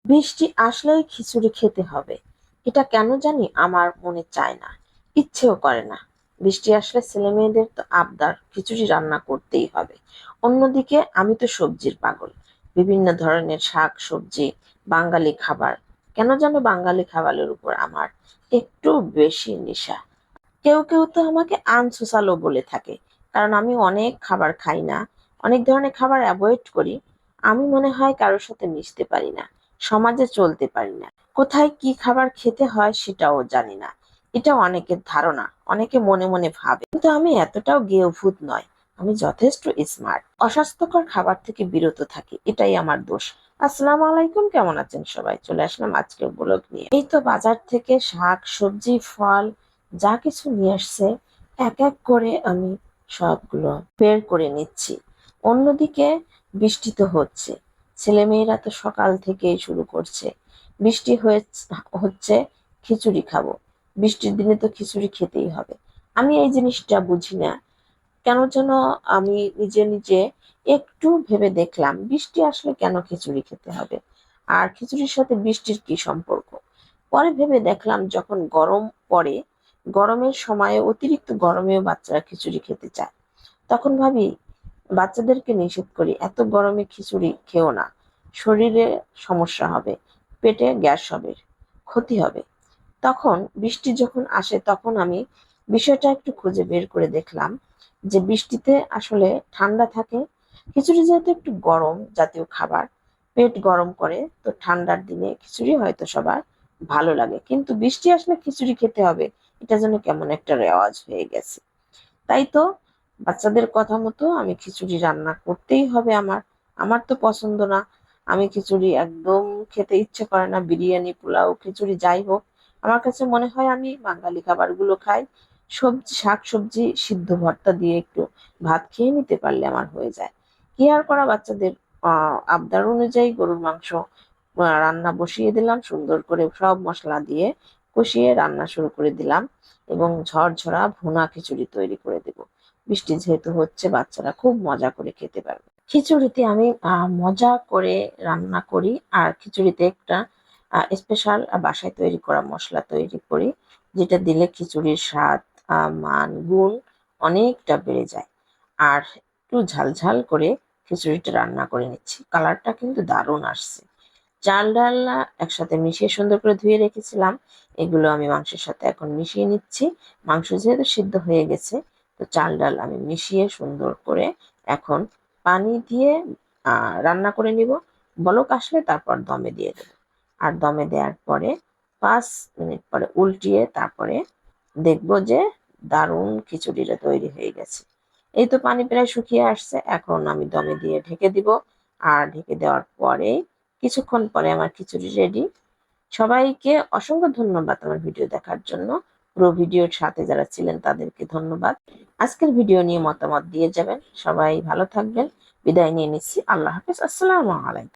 বৃষ্টি আসলেই খিচুড়ি খেতে হবে, এটা কেন জানি আমার মনে চায় না, ইচ্ছেও করে না। বৃষ্টি আসলে ছেলে মেয়েদের তো আবদার খিচুড়ি রান্না করতেই হবে। অন্যদিকে আমি তো সবজির পাগল, বিভিন্ন ধরনের শাক সবজি, বাঙালি খাবার। কেন যেন বাঙালি খাবারের উপর আমার একটু বেশি নেশা। কেউ কেউ তো আমাকে আনসোশালও বলে থাকে, কারণ আমি অনেক খাবার খাই না, অনেক ধরনের খাবার অ্যাভয়েড করি। আমি মনে হয় কারোর সাথে মিশতে পারি না, সমাজে চলতে পারি না, কোথায় কি খাবার খেতে হয় সেটাও জানি না। এটা অনেকের ধারণা, অনেকে মনে মনে ভাবে, কিন্তু আমি এতটাও গেঁয়ো ভূত নয়। আমি যথেষ্ট স্মার্ট, অস্বাস্থ্যকর খাবার থেকে বিরত থাকি, এটাই আমার দোষ। আসসালামু আলাইকুম, কেমন আছেন সবাই? চলে আসলাম আজকের ব্লগ নিয়ে। এই তো বাজার থেকে শাক সবজি ফল যা কিছু নিয়ে আসছে, এক এক করে আমি সবগুলো বের করে নিচ্ছি। অন্যদিকে বৃষ্টি তো হচ্ছে, ছেলেমেয়েরা তো সকাল থেকেই শুরু করছে। বৃষ্টি হচ্ছে, খিচুড়ি খাবো, বৃষ্টির দিনে তো খিচুড়ি খেতেই হবে। আমি এই জিনিসটা বুঝি না কেন যেন। আমি নিজে নিজে একটু ভেবে দেখলাম, বৃষ্টি আসলে কেন খিচুড়ি খেতে হবে, আর খিচুড়ির সাথে বৃষ্টির কি সম্পর্ক। পরে ভেবে দেখলাম, যখন গরম পড়ে, গরমের সময়ে অতিরিক্ত গরমেও বাচ্চারা খিচুড়ি খেতে চায়, তখন ভাবি বাচ্চাদেরকে নিষেধ করি, এত গরমে খিচুড়ি খেও না, শরীরে সমস্যা হবে, পেটে গ্যাস হবে, ক্ষতি হবে। তখন বৃষ্টি যখন আসে, তখন আমি বিষয়টা একটু খুঁজে বের করে দেখলাম যে বৃষ্টিতে আসলে ঠান্ডা থাকে। খিচুড়ি যেহেতু একটু গরম জাতীয় খাবার, পেট গরম করে, তো ঠান্ডার দিনে খিচুড়ি হয়তো সবার ভালো লাগে, কিন্তু বৃষ্টি আসলে খিচুড়ি খেতে হবে, এটা যেন কেমন একটা রেওয়াজ হয়ে গেছে। তাই তো বাচ্চাদের কথা মতো আমি খিচুড়ি রান্না করতেই হবে। আমার আমার তো পছন্দ না, আমি খিচুড়ি একদম খেতে ইচ্ছে করে না। বিরিয়ানি পোলাও খিচুড়ি যাই হোক, আমার কাছে মনে হয় আমি বাঙালি খাবারগুলো খাই। সবজি শাক সবজি সিদ্ধ ভর্তা দিয়ে একটু ভাত খেয়ে নিতে পারলে আমার হয়ে যায়। কি আর করা, বাচ্চাদের আবদার অনুযায়ী গরুর মাংস রান্না বসিয়ে দিলাম, সুন্দর করে সব মশলা দিয়ে কষিয়ে রান্না শুরু করে দিলাম, এবং ঝরঝরা ভুনা খিচুড়ি তৈরি করে দেব। বৃষ্টি যেহেতু হচ্ছে, বাচ্চারা খুব মজা করে খেতে পারবে। খিচুড়িতে আমি মজা করে রান্না করি, আর খিচুড়িতে একটা স্পেশাল বাসায় তৈরি করা মশলা তৈরি করি, যেটা দিলে খিচুড়ির স্বাদ, মান, গুণ অনেকটা বেড়ে যায়। আর একটু ঝাল ঝাল করে খিচুড়িটা রান্না করে নিচ্ছি, কালারটা কিন্তু দারুণ আসছে। চাল ডাল একসাথে মিশিয়ে সুন্দর করে ধুয়ে রেখেছিলাম, এগুলো আমি মাংসের সাথে এখন মিশিয়ে নিচ্ছি। মাংস যেহেতু সিদ্ধ হয়ে গেছে, তো চাল ডাল আমি মিশিয়ে সুন্দর করে এখন পানি দিয়ে রান্না করে নিব। বলক আসলে তারপর দমে দিয়ে দেবো। আর দমে দেওয়ার পরে 5 মিনিট পরে উল্টিয়ে তারপরে দেখবো যে দারুণ খিচুড়িটা তৈরি হয়ে গেছে। এই তো পানি প্রায় শুকিয়ে আসছে, এখন আমি দমে দিয়ে ঢেকে দিব। আর ঢেকে দেওয়ার পরে কিছুক্ষণ পরে আমার খিচুড়ি রেডি। সবাইকে অসংখ্য ধন্যবাদ আমার ভিডিও দেখার জন্য। পুরো ভিডিওর সাথে যারা ছিলেন তাদেরকে ধন্যবাদ। আজকের ভিডিও নিয়ে মতামত দিয়ে যাবেন। সবাই ভালো থাকবেন। বিদায় নিয়ে নিচ্ছি। আল্লাহ হাফেজ। আসসালামু আলাইকুম।